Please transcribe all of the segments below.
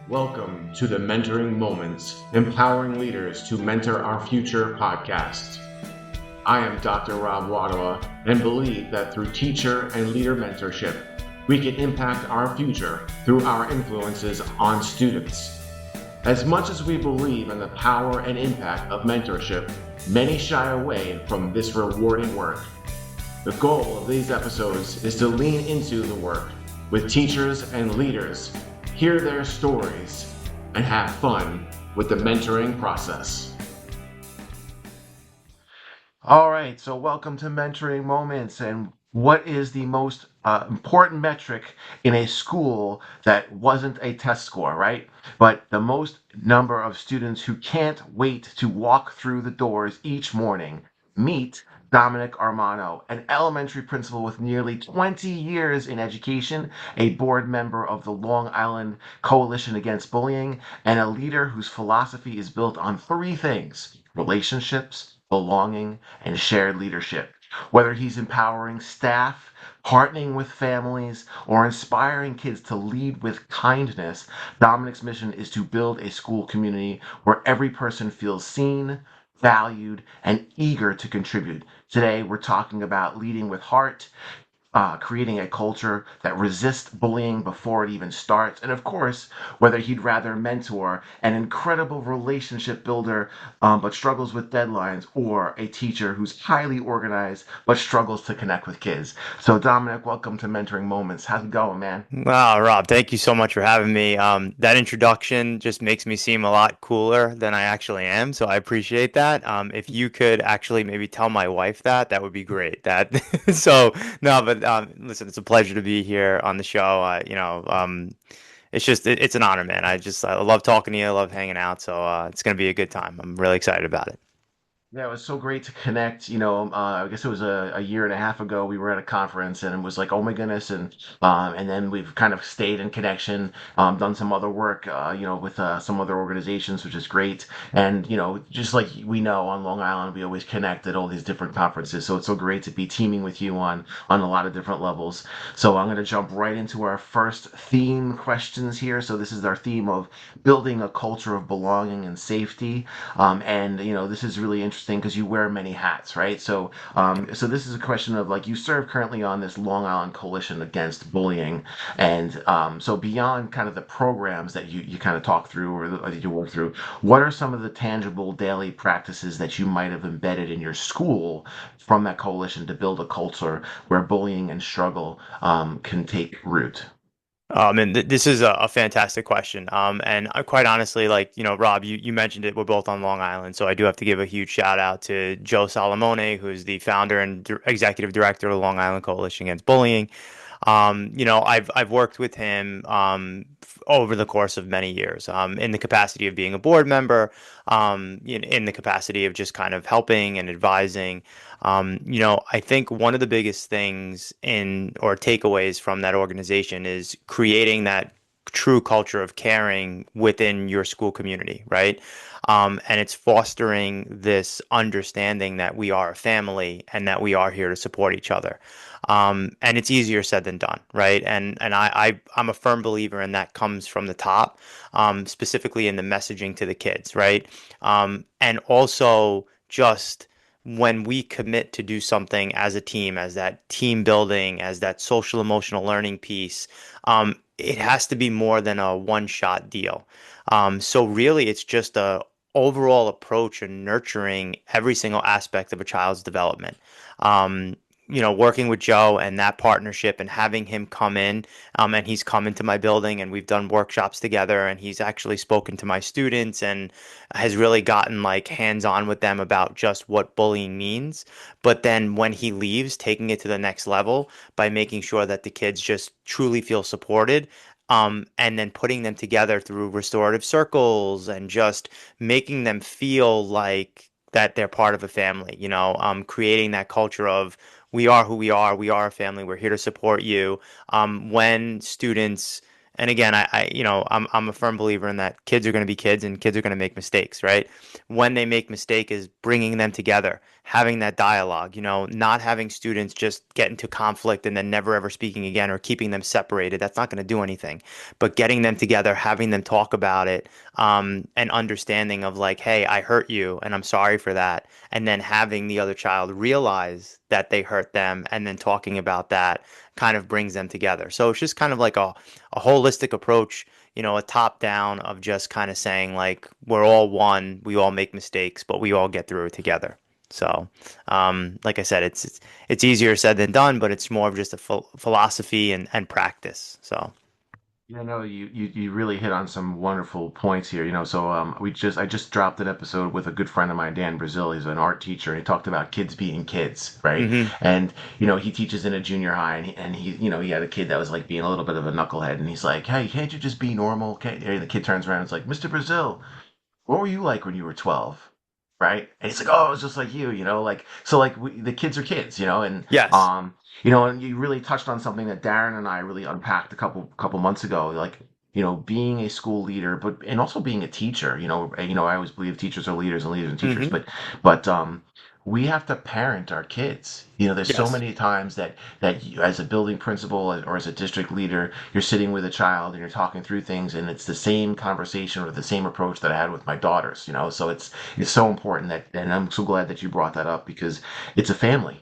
Welcome to the Mentoring Moments, Empowering Leaders to Mentor Our Future podcast. I am Dr. Rob Wadawa and believe that through teacher and leader mentorship, we can impact our future through our influences on students. As much as we believe in the power and impact of mentorship, many shy away from this rewarding work. The goal of these episodes is to lean into the work with teachers and leaders, hear their stories, and have fun with the mentoring process. All right, so welcome to Mentoring Moments. And what is the most important metric in a school that wasn't a test score, right? But the most number of students who can't wait to walk through the doors each morning. Meet Dom Armano, an elementary principal with nearly 20 years in education, a board member of the Long Island Coalition Against Bullying, and a leader whose philosophy is built on three things: relationships, belonging, and shared leadership. Whether he's empowering staff, partnering with families, or inspiring kids to lead with kindness, Dominic's mission is to build a school community where every person feels seen, valued, and eager to contribute. Today, we're talking about leading with heart, creating a culture that resists bullying before it even starts, and of course, whether he'd rather mentor an incredible relationship builder but struggles with deadlines, or a teacher who's highly organized but struggles to connect with kids. So, Dominic, welcome to Mentoring Moments. How's it going, man? Wow, Rob, thank you so much for having me. That introduction just makes me seem a lot cooler than I actually am, so I appreciate that. If you could actually maybe tell my wife that, that would be great. That so no, but listen, it's a pleasure to be here on the show. It's an honor, man. I love talking to you. I love hanging out, so it's gonna be a good time. I'm really excited about it. Yeah, it was so great to connect. I guess it was a year and a half ago. We were at a conference, and it was like, oh my goodness, and then we've kind of stayed in connection, done some other work, with some other organizations, which is great. And just like we know on Long Island, we always connect at all these different conferences. So it's so great to be teaming with you on a lot of different levels. So I'm going to jump right into our first theme questions here. So this is our theme of building a culture of belonging and safety. And this is really interesting because you wear many hats, right? So this is a question of, like, you serve currently on this Long Island Coalition Against Bullying, and so beyond kind of the programs that you kind of talk through, or that you work through, what are some of the tangible daily practices that you might have embedded in your school from that coalition to build a culture where bullying and struggle can take root? And this is a fantastic question. And quite honestly, Rob, you mentioned it. We're both on Long Island, so I do have to give a huge shout out to Joe Salamone, who's the founder and executive director of the Long Island Coalition Against Bullying. I've worked with him over the course of many years, in the capacity of being a board member, in the capacity of just kind of helping and advising. I think one of the biggest things in or takeaways from that organization is creating that true culture of caring within your school community, right? And it's fostering this understanding that we are a family and that we are here to support each other. And it's easier said than done, right? I'm a firm believer in that comes from the top, specifically in the messaging to the kids, right? And also just when we commit to do something as a team, as that team building, as that social emotional learning piece, it has to be more than a one shot deal. So really, it's just a overall approach in nurturing every single aspect of a child's development. Um, Working with Joe and that partnership and having him come in, and he's come into my building and we've done workshops together and he's actually spoken to my students and has really gotten like hands-on with them about just what bullying means. But then when he leaves, taking it to the next level by making sure that the kids just truly feel supported. And then putting them together through restorative circles and just making them feel like that they're part of a family, creating that culture of we are who we are a family, we're here to support you. When students, and again, I'm a firm believer in that kids are going to be kids and kids are going to make mistakes, right? When they make mistake is bringing them together, having that dialogue, not having students just get into conflict and then never ever speaking again or keeping them separated. That's not going to do anything. But getting them together, having them talk about it, and understanding of like, hey, I hurt you and I'm sorry for that. And then having the other child realize that they hurt them and then talking about that kind of brings them together. So it's just kind of like a holistic approach, a top down of just kind of saying like we're all one, we all make mistakes, but we all get through it together. So, like I said, it's easier said than done, but it's more of just a philosophy and practice. So, You really hit on some wonderful points here. So I just dropped an episode with a good friend of mine, Dan Brazil. He's an art teacher, and he talked about kids being kids, right? hmm And he teaches in a junior high, and he had a kid that was like being a little bit of a knucklehead, and he's like, "Hey, can't you just be normal?" And the kid turns around and is like, "Mr. Brazil, what were you like when you were 12?" Right? And he's like, "Oh, it was just like you, like so like the kids are kids, and yes. um and you really touched on something that Darren and I really unpacked a couple months ago, like being a school leader, but and also being a teacher. I always believe teachers are leaders and leaders and teachers, hmm but we have to parent our kids. There's so Yes. many times that you, as a building principal or as a district leader, you're sitting with a child and you're talking through things, and it's the same conversation or the same approach that I had with my daughters. So it's so important and I'm so glad that you brought that up because it's a family.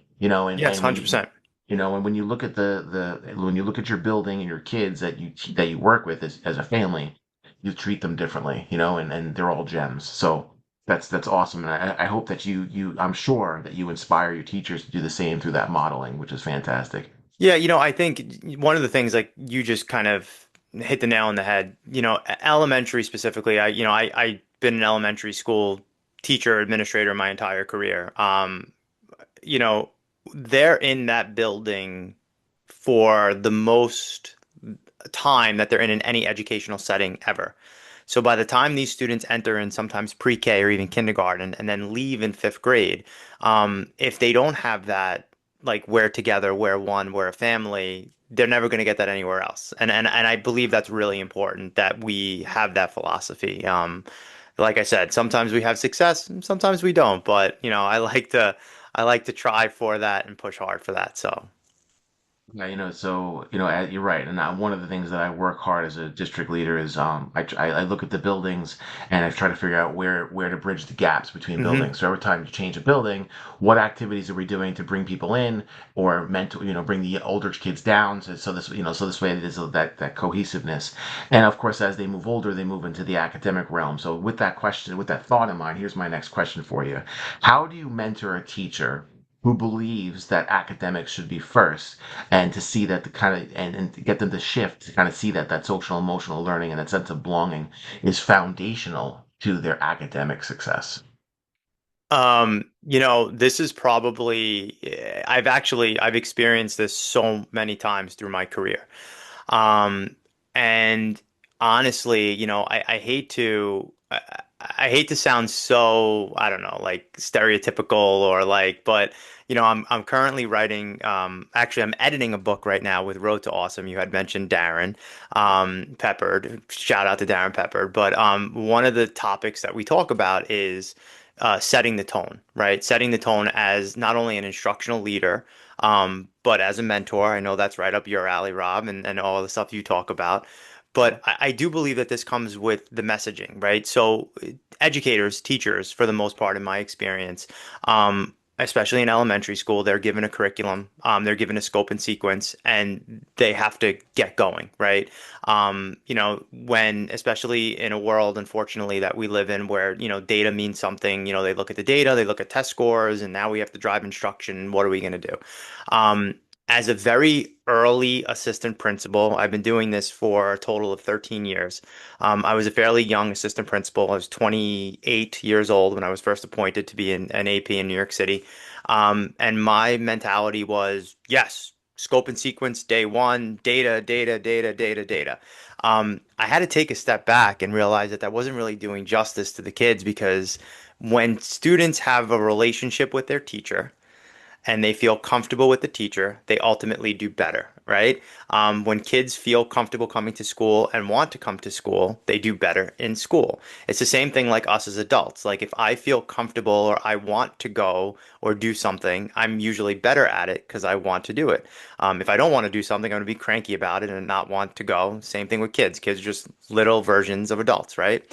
Yes, And when you 100%. and when you look at the when you look at your building and your kids that you work with as a family, you treat them differently, and they're all gems. So that's awesome, and I hope that I'm sure that you inspire your teachers to do the same through that modeling, which is fantastic. Yeah, I think one of the things like you just kind of hit the nail on the head. Elementary specifically, I've been an elementary school teacher, administrator my entire career. You know, they're in that building for the most time that they're in any educational setting ever. So by the time these students enter in sometimes pre-K or even kindergarten and then leave in fifth grade, if they don't have that, like we're together, we're one, we're a family, they're never going to get that anywhere else. And I believe that's really important that we have that philosophy. Like I said, sometimes we have success, and sometimes we don't, but I like to try for that and push hard for that. So. Yeah, so you're right, and one of the things that I work hard as a district leader is I look at the buildings and I try to figure out where to bridge the gaps between hmm buildings. So every time you change a building, what activities are we doing to bring people in or bring the older kids down? So this way there's that cohesiveness, and of course as they move older, they move into the academic realm. So with that thought in mind, here's my next question for you: How do you mentor a teacher who believes that academics should be first? And to see that the kind of and to get them to shift to kind of see that social emotional learning and that sense of belonging is foundational to their academic success. This is probably I've experienced this so many times through my career. And honestly, I hate to sound so, I don't know, like stereotypical or like, but I'm currently writing, actually I'm editing a book right now with Road to Awesome. You had mentioned Darren Peppard. Shout out to Darren Peppard. But one of the topics that we talk about is setting the tone, right? Setting the tone as not only an instructional leader, but as a mentor. I know that's right up your alley, Rob, and all the stuff you talk about. But I do believe that this comes with the messaging, right? So educators, teachers, for the most part, in my experience, especially in elementary school, they're given a curriculum, they're given a scope and sequence, and they have to get going, right? When, especially in a world, unfortunately, that we live in where, data means something, they look at the data, they look at test scores, and now we have to drive instruction. What are we going to do? As a very early assistant principal, I've been doing this for a total of 13 years. I was a fairly young assistant principal. I was 28 years old when I was first appointed to be an AP in New York City. And my mentality was, yes, scope and sequence day one, data, data, data, data, data. I had to take a step back and realize that that wasn't really doing justice to the kids because when students have a relationship with their teacher, and they feel comfortable with the teacher, they ultimately do better. right? When kids feel comfortable coming to school and want to come to school, they do better in school. It's the same thing like us as adults. Like if I feel comfortable or I want to go or do something, I'm usually better at it because I want to do it. If I don't want to do something, I'm going to be cranky about it and not want to go. Same thing with kids. Kids are just little versions of adults, right?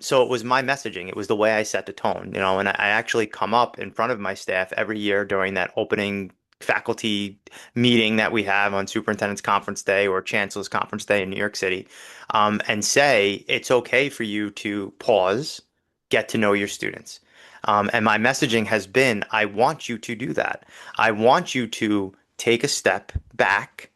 So it was my messaging. It was the way I set the tone, and I actually come up in front of my staff every year during that opening faculty meeting that we have on Superintendent's Conference Day or Chancellor's Conference Day in New York City, and say it's okay for you to pause, get to know your students. And my messaging has been, I want you to do that. I want you to take a step back.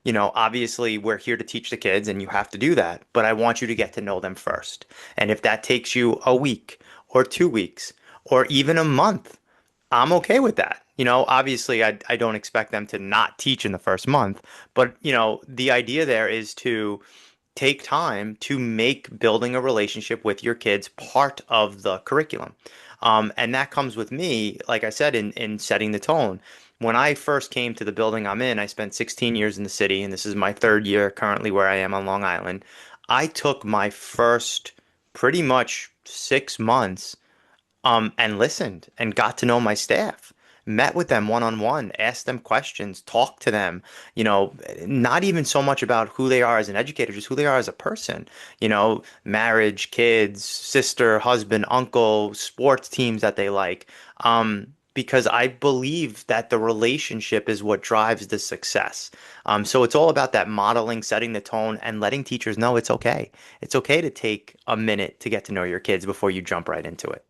Obviously, we're here to teach the kids and you have to do that, but I want you to get to know them first. And if that takes you a week or 2 weeks or even a month, I'm okay with that. Obviously, I don't expect them to not teach in the first month, but, the idea there is to take time to make building a relationship with your kids part of the curriculum. And that comes with me, like I said, in setting the tone. When I first came to the building I'm in, I spent 16 years in the city, and this is my third year currently where I am on Long Island. I took my first pretty much 6 months and listened and got to know my staff, met with them one on one, asked them questions, talked to them, not even so much about who they are as an educator, just who they are as a person, marriage, kids, sister, husband, uncle, sports teams that they like. Because I believe that the relationship is what drives the success. So it's all about that modeling, setting the tone, and letting teachers know it's okay. It's okay to take a minute to get to know your kids before you jump right into it.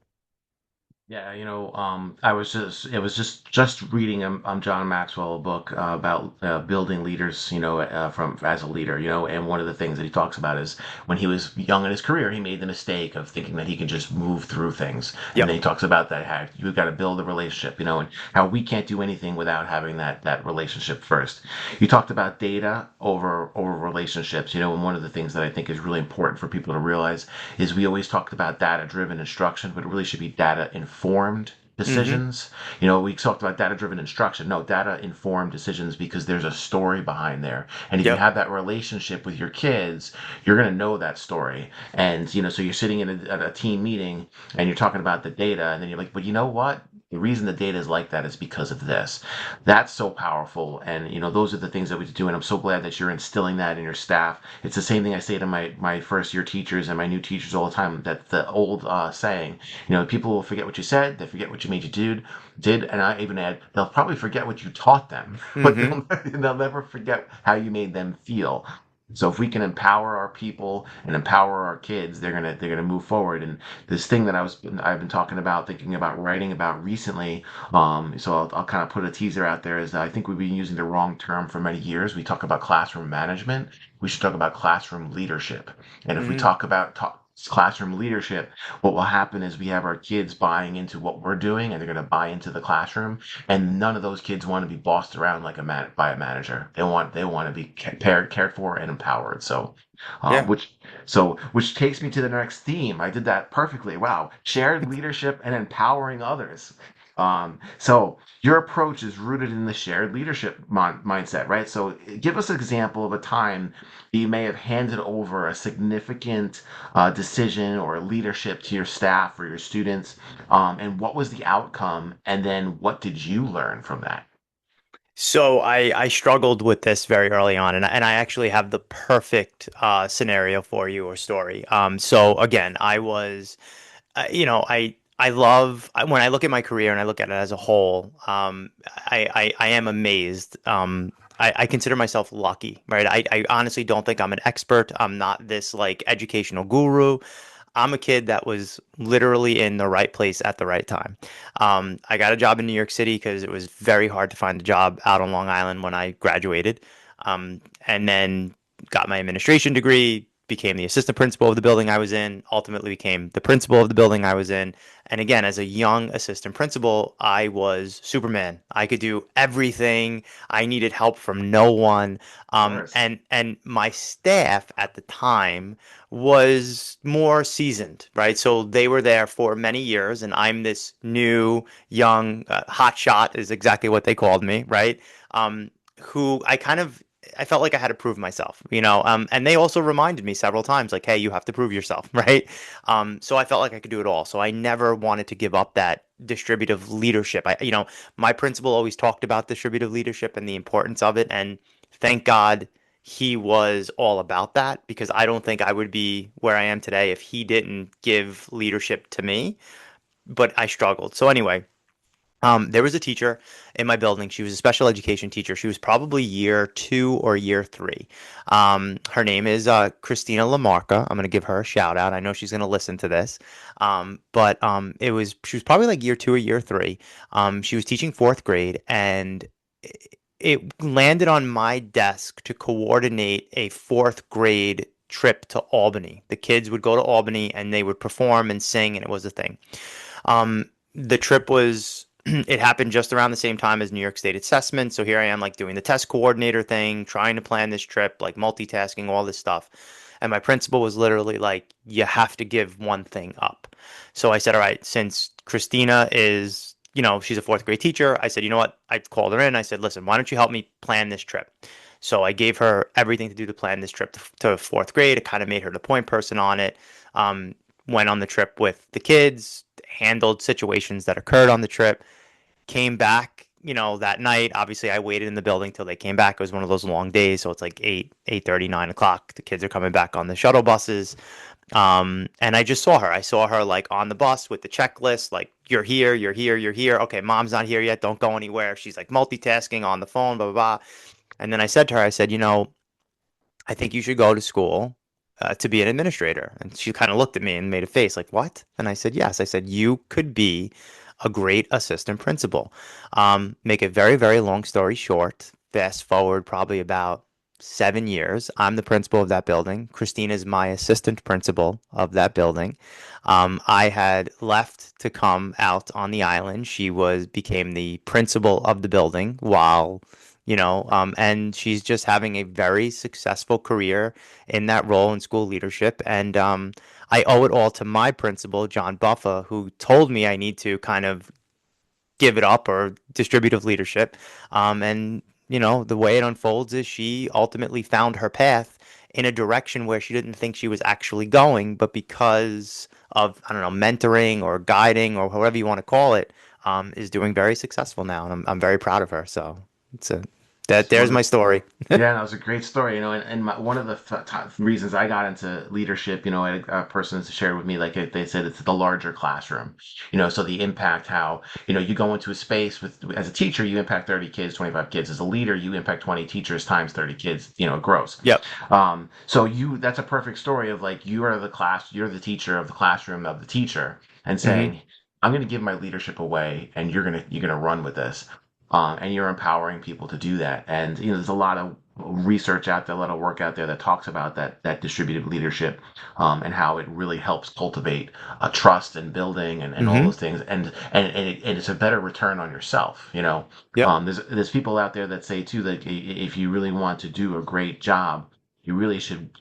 Yeah, it was just reading John Maxwell a book about building leaders, from as a leader, and one of the things that he talks about is when he was young in his career, he made the mistake of thinking that he could just move through things, and then Yep. he talks about that how you've got to build a relationship, and how we can't do anything without having that relationship first. You talked about data over relationships, and one of the things that I think is really important for people to realize is we always talked about data driven instruction, but it really should be data informed Mm-hmm. decisions. We talked about data driven instruction. No, data informed decisions because there's a story behind there. And if you Yep. have that relationship with your kids, you're going to know that story. And, so you're sitting in at a team meeting and you're talking about the data, and then you're like, but you know what? The reason the data is like that is because of this. That's so powerful. And, those are the things that we do. And I'm so glad that you're instilling that in your staff. It's the same thing I say to my first year teachers and my new teachers all the time. That the old saying, people will forget what you said, they forget what you made you did, and I even add, they'll probably forget what you taught them, but Mm-hmm. they'll never forget how you made them feel. So if we can empower our people and empower our kids, they're gonna move forward. And this thing that I've been talking about, thinking about writing about recently, so I'll kind of put a teaser out there, is that I think we've been using the wrong term for many years. We talk about classroom management. We should talk about classroom leadership. And if we Mm-hmm. classroom leadership, what will happen is we have our kids buying into what we're doing, and they're going to buy into the classroom. And none of those kids want to be bossed around like by a manager. They want to be cared for and empowered. Yeah. Which takes me to the next theme. I did that perfectly. Wow, shared leadership and empowering others. So your approach is rooted in the shared leadership mindset, right? So give us an example of a time that you may have handed over a significant decision or leadership to your staff or your students, and what was the outcome, and then what did you learn from that? So I struggled with this very early on, and I actually have the perfect scenario for you or story. So again, I was, I love when I look at my career and I look at it as a whole. I am amazed. I consider myself lucky, right? I honestly don't think I'm an expert. I'm not this like educational guru. I'm a kid that was literally in the right place at the right time. I got a job in New York City because it was very hard to find a job out on Long Island when I graduated. And then got my administration degree, became the assistant principal of the building I was in, ultimately became the principal of the building I was in. And again, as a young assistant principal, I was Superman. I could do everything. I needed help from no one. Of course. And my staff at the time was more seasoned, right? So they were there for many years, and I'm this new, young, hot shot is exactly what they called me, right? who I felt like I had to prove myself, and they also reminded me several times, like, hey, you have to prove yourself, right? So I felt like I could do it all. So I never wanted to give up that distributive leadership. My principal always talked about distributive leadership and the importance of it, and thank God he was all about that, because I don't think I would be where I am today if he didn't give leadership to me. But I struggled. So anyway, there was a teacher in my building. She was a special education teacher. She was probably year two or year three. Her name is Christina Lamarca. I'm going to give her a shout out. I know she's going to listen to this. But she was probably like year two or year three. She was teaching fourth grade, and it landed on my desk to coordinate a fourth grade trip to Albany. The kids would go to Albany and they would perform and sing, and it was a thing. The trip was it happened just around the same time as New York State assessment. So here I am, like, doing the test coordinator thing, trying to plan this trip, like multitasking, all this stuff. And my principal was literally like, you have to give one thing up. So I said, all right, since Christina is, she's a fourth grade teacher, I said, you know what? I called her in. I said, listen, why don't you help me plan this trip? So I gave her everything to do to plan this trip to fourth grade. It kind of made her the point person on it. Went on the trip with the kids, handled situations that occurred on the trip, came back, that night. Obviously, I waited in the building till they came back. It was one of those long days, so it's like 8:30, 9 o'clock. The kids are coming back on the shuttle buses. And I just saw her. I saw her like on the bus with the checklist, like, you're here, you're here, you're here. Okay, mom's not here yet. Don't go anywhere. She's like multitasking on the phone, blah, blah, blah. And then I said to her, I said, I think you should go to school to be an administrator. And she kind of looked at me and made a face like, what? And I said, yes. I said, you could be a great assistant principal. Make a very, very long story short, fast forward probably about 7 years. I'm the principal of that building. Christine is my assistant principal of that building. I had left to come out on the island. She became the principal of the building and she's just having a very successful career in that role in school leadership. And I owe it all to my principal, John Buffa, who told me I need to kind of give it up, or distributive leadership. And the way it unfolds is she ultimately found her path in a direction where she didn't think she was actually going, but because of, I don't know, mentoring or guiding or however you want to call it, is doing very successful now. And I'm very proud of her. So it's a, that It's there's my wonderful. story. Yeah, that was a great story, and one of the top reasons I got into leadership, a person shared with me, like, they said it's the larger classroom, so the impact, how, you go into a space as a teacher, you impact 30 kids, 25 kids. As a leader, you impact 20 teachers times 30 kids, it grows. Yep. So that's a perfect story of, like, you're the teacher of the classroom of the teacher, and Hmm. saying, I'm going to give my leadership away, and you're gonna run with this, and you're empowering people to do that. And there's a lot of research out there, a lot of work out there that talks about that distributed leadership, and how it really helps cultivate trust and building and all Hmm. those things. And it's a better return on yourself. Yep. There's people out there that say too that if you really want to do a great job, you really should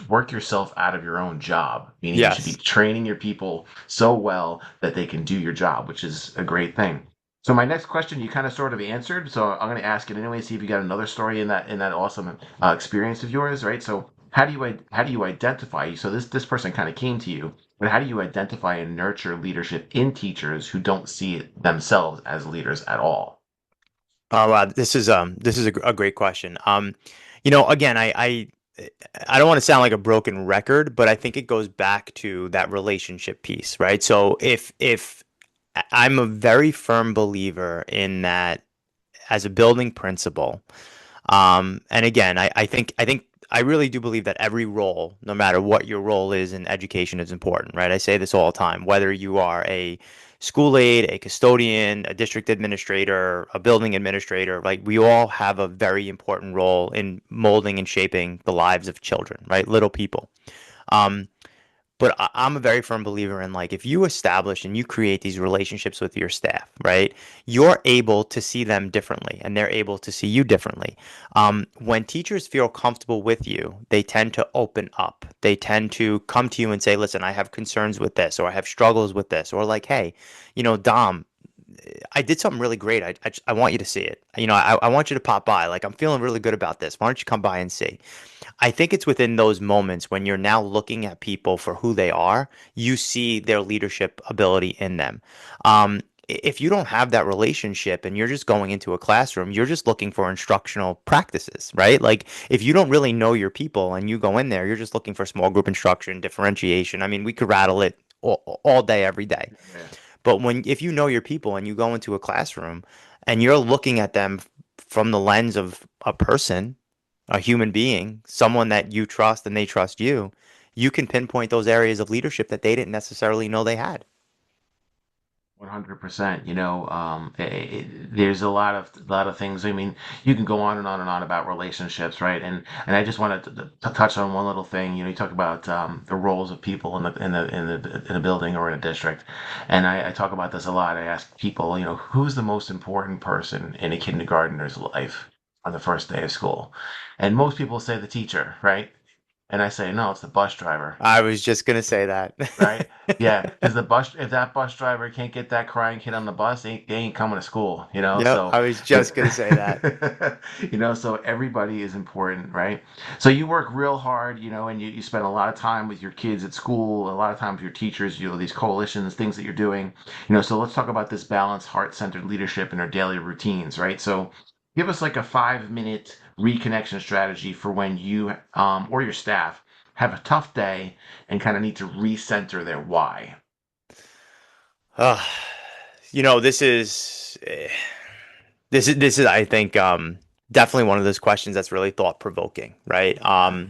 work yourself out of your own job, meaning you should be Yes. training your people so well that they can do your job, which is a great thing. So my next question you kind of sort of answered, so I'm going to ask it anyway. See if you got another story in that awesome experience of yours, right? So how do you identify? So this person kind of came to you, but how do you identify and nurture leadership in teachers who don't see themselves as leaders at all? Oh, wow. This is a great question. Again, I don't want to sound like a broken record, but I think it goes back to that relationship piece, right? So if I'm a very firm believer in that as a building principal. And again, I think I really do believe that every role, no matter what your role is in education, is important, right? I say this all the time, whether you are a school aide, a custodian, a district administrator, a building administrator, like, we all have a very important role in molding and shaping the lives of children, right? Little people. Um, but I'm a very firm believer in, like, if you establish and you create these relationships with your staff, right, you're able to see them differently and they're able to see you differently. When teachers feel comfortable with you, they tend to open up. They tend to come to you and say, listen, I have concerns with this, or I have struggles with this, or like, hey, Dom, I did something really great. I want you to see it. I want you to pop by. Like, I'm feeling really good about this. Why don't you come by and see? I think it's within those moments when you're now looking at people for who they are, you see their leadership ability in them. If you don't have that relationship and you're just going into a classroom, you're just looking for instructional practices, right? Like, if you don't really know your people and you go in there, you're just looking for small group instruction, differentiation. I mean, we could rattle it all day, every day. Yeah. But if you know your people and you go into a classroom and you're looking at them from the lens of a person, a human being, someone that you trust and they trust you, you can pinpoint those areas of leadership that they didn't necessarily know they had. 100%. There's a lot of things. I mean, you can go on and on and on about relationships, right? And I just wanted to touch on one little thing. You talk about the roles of people in a building or in a district, and I talk about this a lot. I ask people, who's the most important person in a kindergartner's life on the first day of school, and most people say the teacher, right? And I say, no, it's the bus driver. I was just gonna say that. Right? Yeah, because if that bus driver can't get that crying kid on the bus, they ain't coming to school, Yep, So, I was just gonna say that. so everybody is important, right? So you work real hard, and you spend a lot of time with your kids at school, a lot of time with your teachers, these coalitions, things that you're doing, So let's talk about this balanced, heart-centered leadership in our daily routines, right? So give us like a 5-minute reconnection strategy for when you or your staff have a tough day and kind of need to recenter their why. Uh, this is I think definitely one of those questions that's really thought provoking, right? Yeah.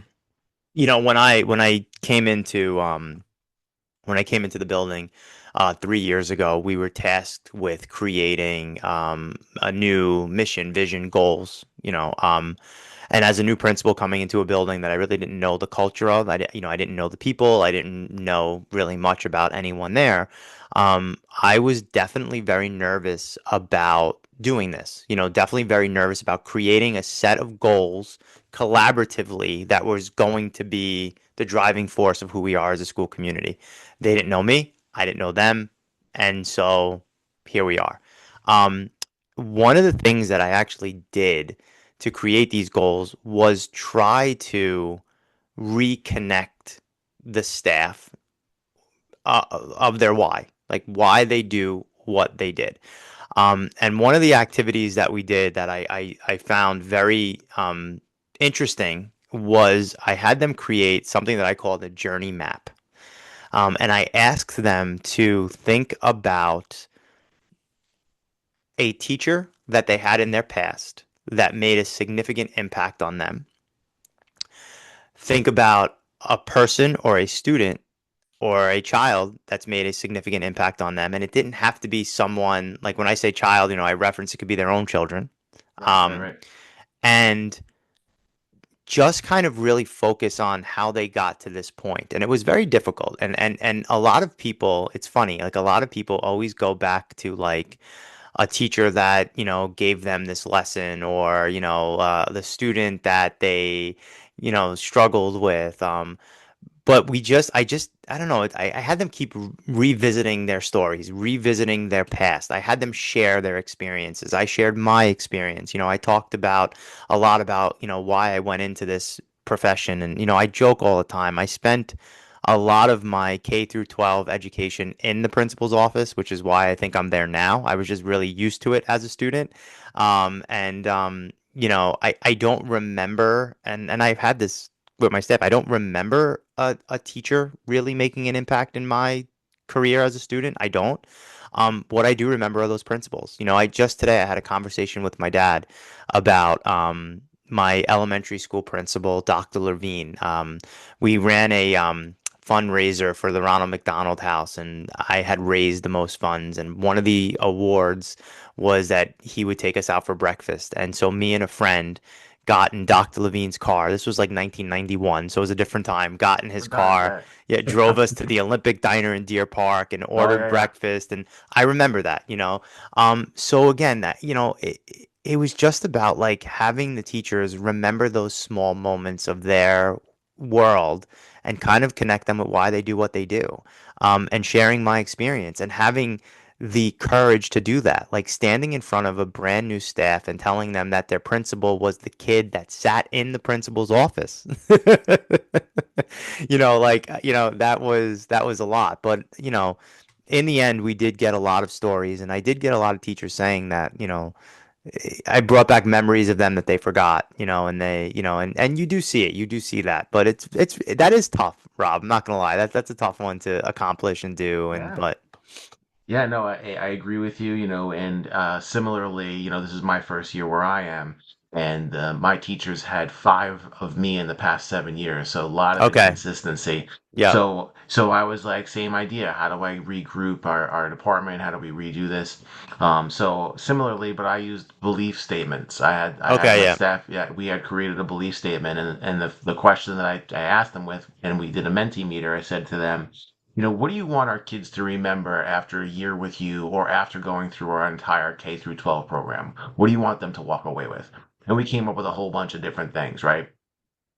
When I came into the building 3 years ago, we were tasked with creating a new mission, vision, goals. And as a new principal coming into a building that I really didn't know the culture of, I didn't know the people, I didn't know really much about anyone there. I was definitely very nervous about doing this. Definitely very nervous about creating a set of goals collaboratively that was going to be the driving force of who we are as a school community. They didn't know me, I didn't know them, and so here we are. Um, One of the things that I actually did to create these goals was try to reconnect the staff of their why, like why they do what they did. And one of the activities that we did that I found very interesting was I had them create something that I call the journey map. And I asked them to think about a teacher that they had in their past that made a significant impact on them. Think about a person or a student or a child that's made a significant impact on them. And it didn't have to be someone like when I say child, I reference it could be their own children. Right, right, Um, right. and just kind of really focus on how they got to this point. And it was very difficult. And a lot of people, it's funny, like a lot of people always go back to like a teacher that, gave them this lesson or, the student that they, struggled with. But I don't know. I had them keep revisiting their stories, revisiting their past. I had them share their experiences. I shared my experience. I talked about a lot about, why I went into this profession. And, I joke all the time. I spent a lot of my K through 12 education in the principal's office, which is why I think I'm there now. I was just really used to it as a student. I don't remember, and I've had this with my staff. I don't remember a teacher really making an impact in my career as a student. I don't. What I do remember are those principles. I just today I had a conversation with my dad about my elementary school principal, Dr. Levine. We ran a fundraiser for the Ronald McDonald House, and I had raised the most funds. And one of the awards was that he would take us out for breakfast. And so me and a friend got in Dr. Levine's car. This was like 1991, so it was a different time. Got in his Different times, car, right? yeah, drove us to the Olympic Diner in Deer Park and Oh ordered yeah, yeah. breakfast. And I remember that. So again, it was just about like having the teachers remember those small moments of their world and kind of connect them with why they do what they do. And sharing my experience and having the courage to do that, like standing in front of a brand new staff and telling them that their principal was the kid that sat in the principal's office. That was a lot, but in the end we did get a lot of stories, and I did get a lot of teachers saying that, I brought back memories of them that they forgot, and and you do see it, you do see that, but that is tough, Rob. I'm not gonna lie, that's a tough one to accomplish and do, and Yeah. but Yeah, no, I agree with you, and similarly, this is my first year where I am, and my teachers had five of me in the past 7 years, so a lot of okay, inconsistency. yeah, So I was like, same idea. How do I regroup our department? How do we redo this? So similarly, but I used belief statements. I had okay, my yeah. staff, yeah, we had created a belief statement, and the question that I asked them with, and we did a Menti meter. I said to them, what do you want our kids to remember after a year with you or after going through our entire K through 12 program? What do you want them to walk away with? And we came up with a whole bunch of different things, right?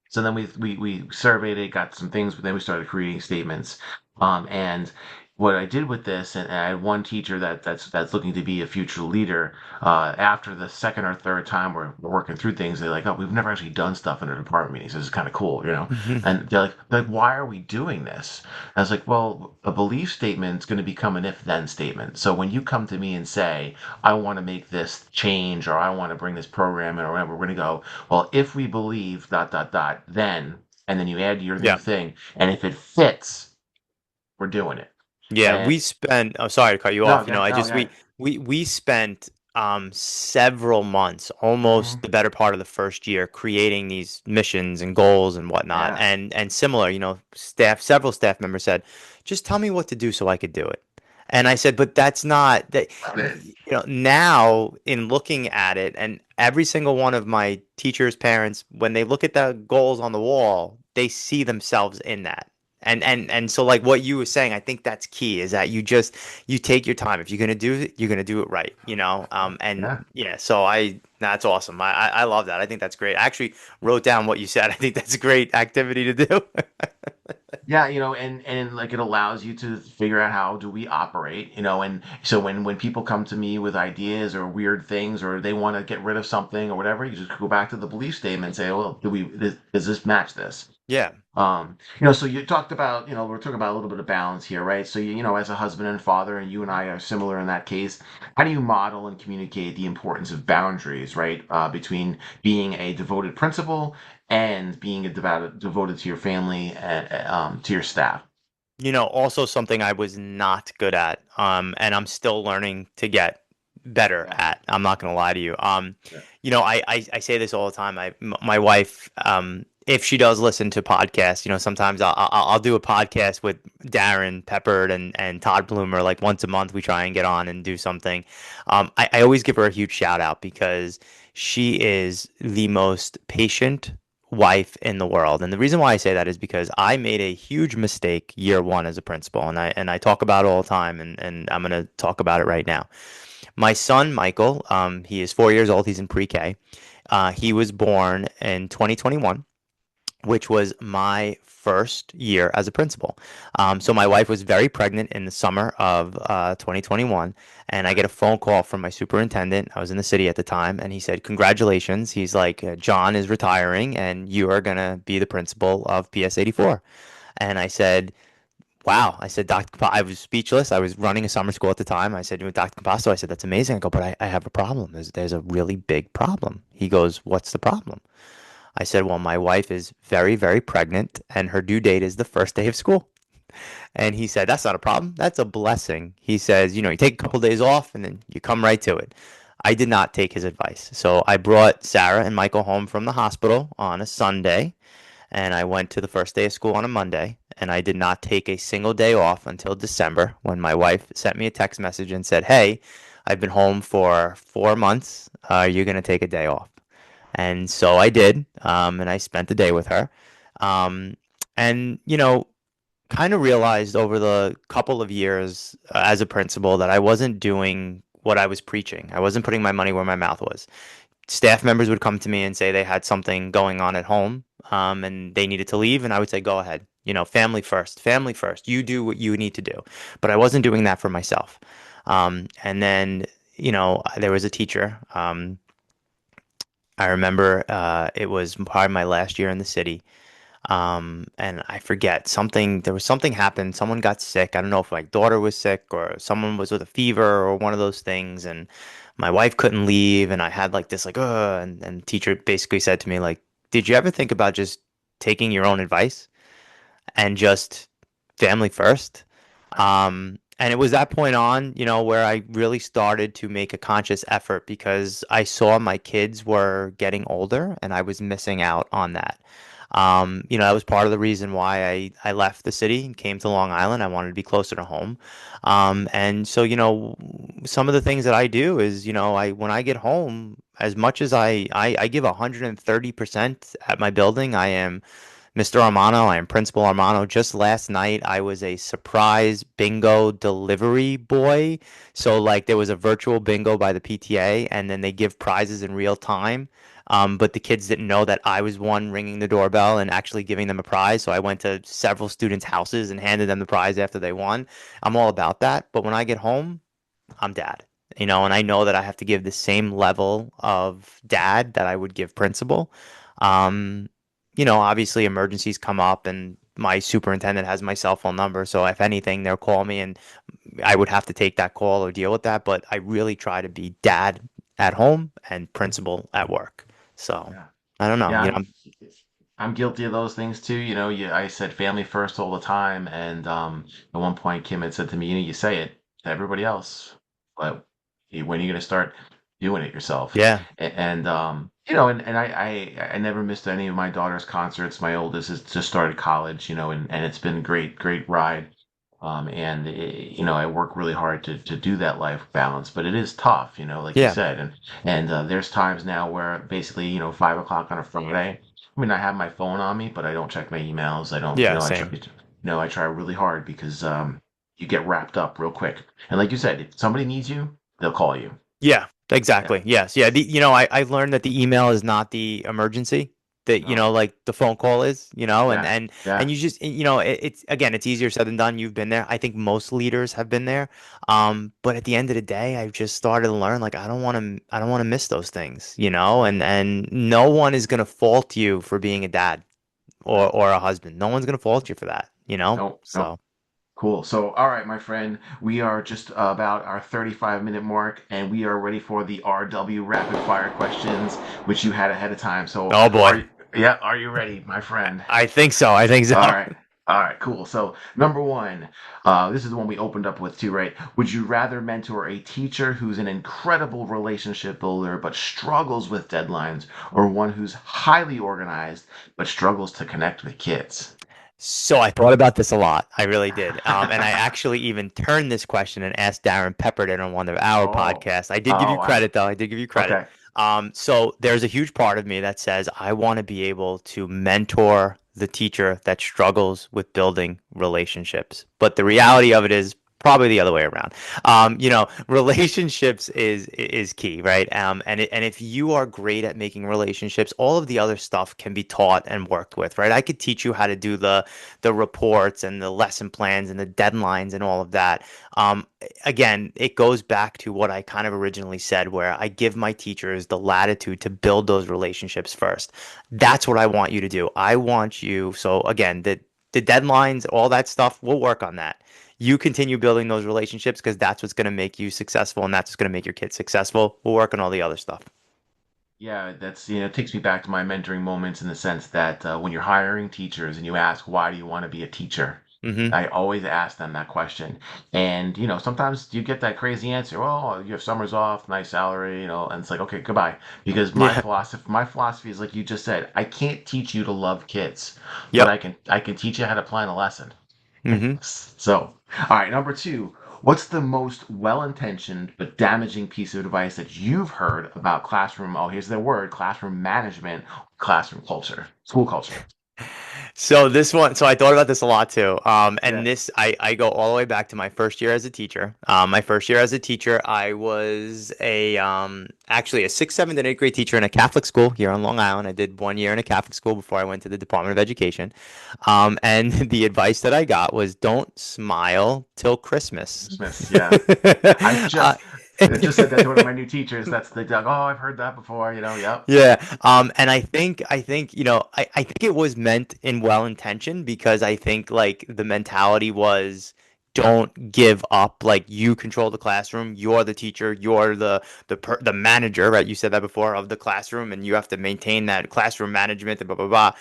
So then we surveyed it, got some things, but then we started creating statements. And what I did with this, and I had one teacher that's looking to be a future leader. After the second or third time we're working through things, they're like, "Oh, we've never actually done stuff in a department meeting, so this is kind of cool." And they're like, "Why are we doing this?" And I was like, "Well, a belief statement is going to become an if-then statement. So when you come to me and say, I want to make this change or I want to bring this program in or whatever, we're going to go, well, if we believe dot dot dot, then, and then you add your new Yeah. thing, and if it fits, we're doing it. Yeah, And we spent. I'm sorry to cut you no, off. okay, I no, just okay. we spent several months, Hmm. almost the better part of the first year, creating these missions and goals and whatnot. Yeah, And similar, several staff members said, "Just tell me what to do so I could do it." And I said, "But that's not that." that's it. Now in looking at it, and every single one of my teachers' parents, when they look at the goals on the wall, they see themselves in that. And so like what you were saying, I think that's key is that you take your time. If you're gonna do it, you're gonna do it right, and Yeah. yeah, so that's awesome. I love that. I think that's great. I actually wrote down what you said. I think that's a great activity to do. Yeah, and like it allows you to figure out how do we operate, and so when people come to me with ideas or weird things or they want to get rid of something or whatever, you just go back to the belief statement and say, well, does this match this? Yeah. So you talked about, we're talking about a little bit of balance here, right? So as a husband and father, and you and I are similar in that case, how do you model and communicate the importance of boundaries, right? Between being a devoted principal and being devoted to your family and to your staff. Also something I was not good at, and I'm still learning to get better Yeah. at. I'm not gonna lie to you. Yeah. I say this all the time. My wife, if she does listen to podcasts, sometimes I'll do a podcast with Darren Peppard and Todd Bloomer, like once a month. We try and get on and do something. I always give her a huge shout out because she is the most patient wife in the world. And the reason why I say that is because I made a huge mistake year one as a principal, and I talk about it all the time, and I'm gonna talk about it right now. My son Michael, he is 4 years old. He's in pre-K. He was born in 2021, which was my first year as a principal. So my wife was very pregnant in the summer of 2021, and I get a phone call from my superintendent. I was in the city at the time, and he said, "Congratulations." He's like, "John is retiring, and you are gonna be the principal of PS 84." And I said, "Wow." I said, "Dr. I was speechless. I was running a summer school at the time. I said to Dr. Capasto, I said, "That's amazing." I go, "But I have a problem. There's a really big problem." He goes, "What's the problem?" I said, "Well, my wife is very, very pregnant, and her due date is the first day of school." And he said, "That's not a problem. That's a blessing." He says, "You take a couple days off and then you come right to it." I did not take his advice. So I brought Sarah and Michael home from the hospital on a Sunday, and I went to the first day of school on a Monday. And I did not take a single day off until December when my wife sent me a text message and said, "Hey, I've been home for 4 months. You're going to take a day off." And so I did, and I spent the day with her. Um, and, kind of realized over the couple of years as a principal that I wasn't doing what I was preaching. I wasn't putting my money where my mouth was. Staff members would come to me and say they had something going on at home, and they needed to leave, and I would say, "Go ahead. Family first, family first. You do what you need to do." But I wasn't doing that for myself. And then, there was a teacher. I remember it was probably my last year in the city. And I forget something, there was something happened. Someone got sick. I don't know if my daughter was sick or someone was with a fever or one of those things. And my wife couldn't leave. And I had like this, like, and the teacher basically said to me, like, did you ever think about just taking your own advice and just family first? And it was that point on, where I really started to make a conscious effort because I saw my kids were getting older and I was missing out on that. That was part of the reason why I left the city and came to Long Island. I wanted to be closer to home. And so, some of the things that I do is, when I get home, as much as I give 130% at my building, I am Mr. Armano. I am Principal Armano. Just last night, I was a surprise bingo delivery boy. So, like, there was a virtual bingo by the PTA, and then they give prizes in real time. But the kids didn't know that I was one ringing the doorbell and actually giving them a prize. So I went to several students' houses and handed them the prize after they won. I'm all about that. But when I get home, I'm dad, and I know that I have to give the same level of dad that I would give principal. Um, Obviously emergencies come up and my superintendent has my cell phone number. So if anything, they'll call me and I would have to take that call or deal with that. But I really try to be dad at home and principal at work. So Yeah. I don't know, Yeah, I'm guilty of those things too. I said family first all the time, and at one point Kim had said to me, you say it to everybody else, but when are you going to start doing it yourself? yeah, And I never missed any of my daughter's concerts. My oldest has just started college, and it's been great ride. And I work really hard to do that life balance, but it is tough, like you yeah, said. And there's times now where basically, 5 o'clock on a Friday. I mean, I have my phone on me, but I don't check my emails. I don't, yeah, I try, same. I try really hard because you get wrapped up real quick. And like you said, if somebody needs you, they'll call you. Yeah, Yeah. exactly. Yes. Yeah. I learned that the email is not the emergency that, No. like the phone call is, and, Yeah. and, Yeah. and you just, it's, again, it's easier said than done. You've been there. I think most leaders have been there. But at the end of the day, I've just started to learn, like, I don't want to miss those things, Yeah. and no one is going to fault you for being a dad No. or a husband. No one's going to fault you for that, No. No. So, Cool. So, all right, my friend, we are just about our 35-minute mark, and we are ready for the RW rapid fire questions, which you had ahead of time. So, oh boy. are you ready, my friend? I think so. I think All so. right. All right, cool. So, number one, this is the one we opened up with too, right? Would you rather mentor a teacher who's an incredible relationship builder but struggles with deadlines, or one who's highly organized but struggles to connect with kids? So I thought about this a lot. I really did. And I actually even turned this question and asked Darren Pepperton on one of our Oh, podcasts. I did give oh, you wow. credit, though. I did give you credit. Okay. So there's a huge part of me that says I want to be able to mentor the teacher that struggles with building relationships. But the reality of it is probably the other way around. Relationships is key, right? And if you are great at making relationships, all of the other stuff can be taught and worked with, right? I could teach you how to do the reports and the lesson plans and the deadlines and all of that. Um, Again, it goes back to what I kind of originally said, where I give my teachers the latitude to build those relationships first. That's what I want you to do. I want you, so again, the deadlines, all that stuff, we'll work on that. You continue building those relationships because that's what's going to make you successful and that's what's going to make your kids successful. We'll work on all the other stuff. Yeah, that's, it takes me back to my mentoring moments in the sense that when you're hiring teachers and you ask, why do you want to be a teacher? Hmm. I always ask them that question. And, sometimes you get that crazy answer. Oh, you have summers off, nice salary, and it's like, okay, goodbye. Because Yeah. my philosophy is like you just said, I can't teach you to love kids, but Yep. I can teach you how to plan a lesson. Hmm. So, all right, number two. What's the most well-intentioned but damaging piece of advice that you've heard about classroom? Oh, here's the word: classroom management, classroom culture, school culture. So this one, so I thought about this a lot too. And Yeah. this, I go all the way back to my first year as a teacher. My first year as a teacher, I was actually a sixth, seventh, and eighth grade teacher in a Catholic school here on Long Island. I did 1 year in a Catholic school before I went to the Department of Education. And the advice that I got was don't smile till Christmas. Christmas. Yeah. I Uh, just said that to one of my new teachers. That's the like, oh, I've heard that before. Yep. Yeah. And I think, I think it was meant in well intention because I think like the mentality was don't give up. Like you control the classroom. You're the teacher. You're the manager, right? You said that before of the classroom, and you have to maintain that classroom management and blah blah blah.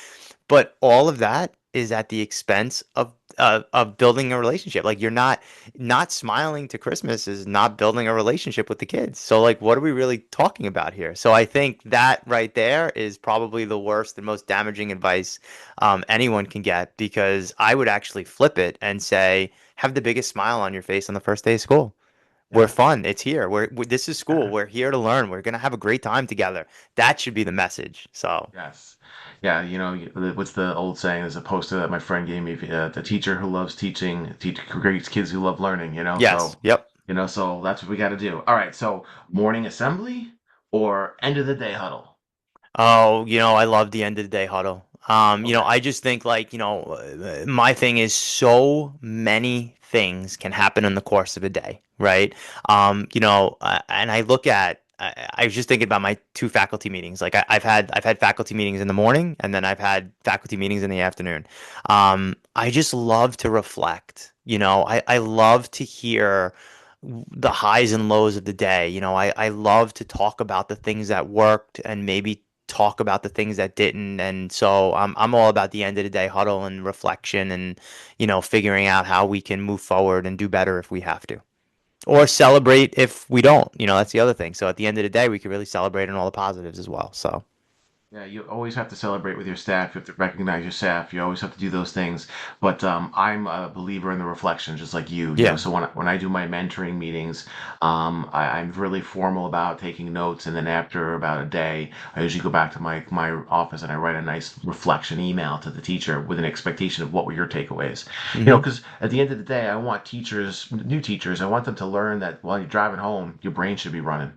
But all of that is at the expense of building a relationship. Like you're not smiling to Christmas is not building a relationship with the kids. So like what are we really talking about here? So I think that right there is probably the worst and most damaging advice anyone can get because I would actually flip it and say have the biggest smile on your face on the first day of school. We're Yeah. fun. It's here. This is school. Yeah. We're here to learn. We're gonna have a great time together. That should be the message. So Yes. Yeah. What's the old saying? There's a poster that my friend gave me. The teacher who loves teaching, creates kids who love learning. yes, yep. So that's what we got to do. All right. So morning assembly or end of the day huddle. Oh, I love the end of the day huddle. Okay. I just think like, my thing is so many things can happen in the course of a day, right? And I look at, I was just thinking about my two faculty meetings. Like I've had faculty meetings in the morning and then I've had faculty meetings in the afternoon. I just love to reflect, I love to hear the highs and lows of the day. I love to talk about the things that worked and maybe talk about the things that didn't. And so I'm all about the end of the day huddle and reflection and, figuring out how we can move forward and do better if we have to. Or celebrate if we don't. That's the other thing. So at the end of the day, we can really celebrate on all the positives as well. So, Yeah, you always have to celebrate with your staff. You have to recognize your staff. You always have to do those things. But I'm a believer in the reflection, just like you. yeah. So when I do my mentoring meetings, I'm really formal about taking notes, and then after about a day, I usually go back to my office and I write a nice reflection email to the teacher with an expectation of what were your takeaways. Hmm. Because at the end of the day, I want new teachers, I want them to learn that while you're driving home, your brain should be running,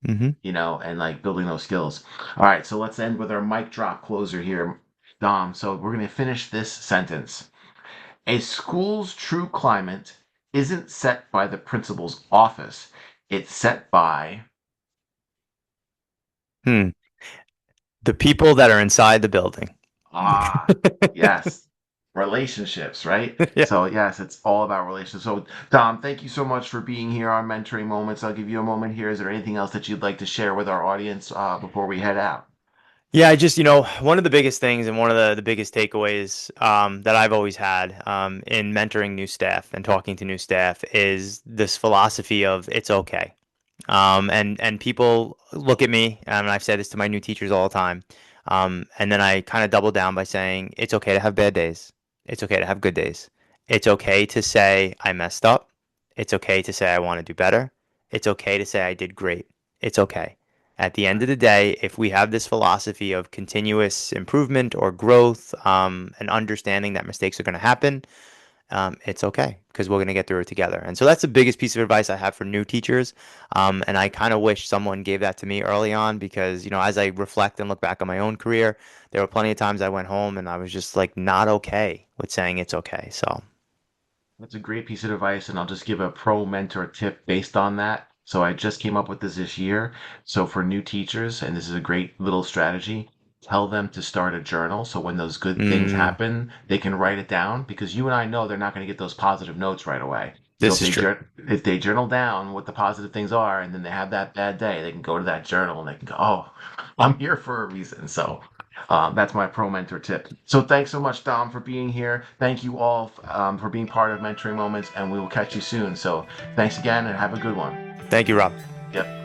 Hmm. and like building those skills. All right, so let's end with our mic drop closer here, Dom. So we're going to finish this sentence. A school's true climate isn't set by the principal's office, it's set by. Hmm. The people that are inside the building. Ah, yes. Relationships, right? Yeah. So, yes, it's all about relationships. So, Dom, thank you so much for being here on Mentoring Moments. I'll give you a moment here. Is there anything else that you'd like to share with our audience before we head out? Yeah, I just, one of the biggest things and one of the biggest takeaways that I've always had in mentoring new staff and talking to new staff is this philosophy of it's okay. And people look at me, and I've said this to my new teachers all the time. And then I kind of double down by saying it's okay to have bad days. It's okay to have good days. It's okay to say I messed up. It's okay to say I want to do better. It's okay to say I did great. It's okay. At the end of the day, if we have this philosophy of continuous improvement or growth, and understanding that mistakes are going to happen, it's okay because we're going to get through it together. And so that's the biggest piece of advice I have for new teachers. And I kind of wish someone gave that to me early on because, as I reflect and look back on my own career, there were plenty of times I went home and I was just like not okay with saying it's okay. So, That's a great piece of advice, and I'll just give a pro mentor tip based on that. So I just came up with this year. So for new teachers, and this is a great little strategy, tell them to start a journal. So when those good things mm, happen, they can write it down because you and I know they're not going to get those positive notes right away. So this is true. if they journal down what the positive things are, and then they have that bad day, they can go to that journal and they can go, "Oh, I'm here for a reason." So that's my pro mentor tip. So thanks so much, Dom, for being here. Thank you all for being part of Mentoring Moments, and we will catch you soon. So thanks again, and have a good one. Thank you, Rob. Yep.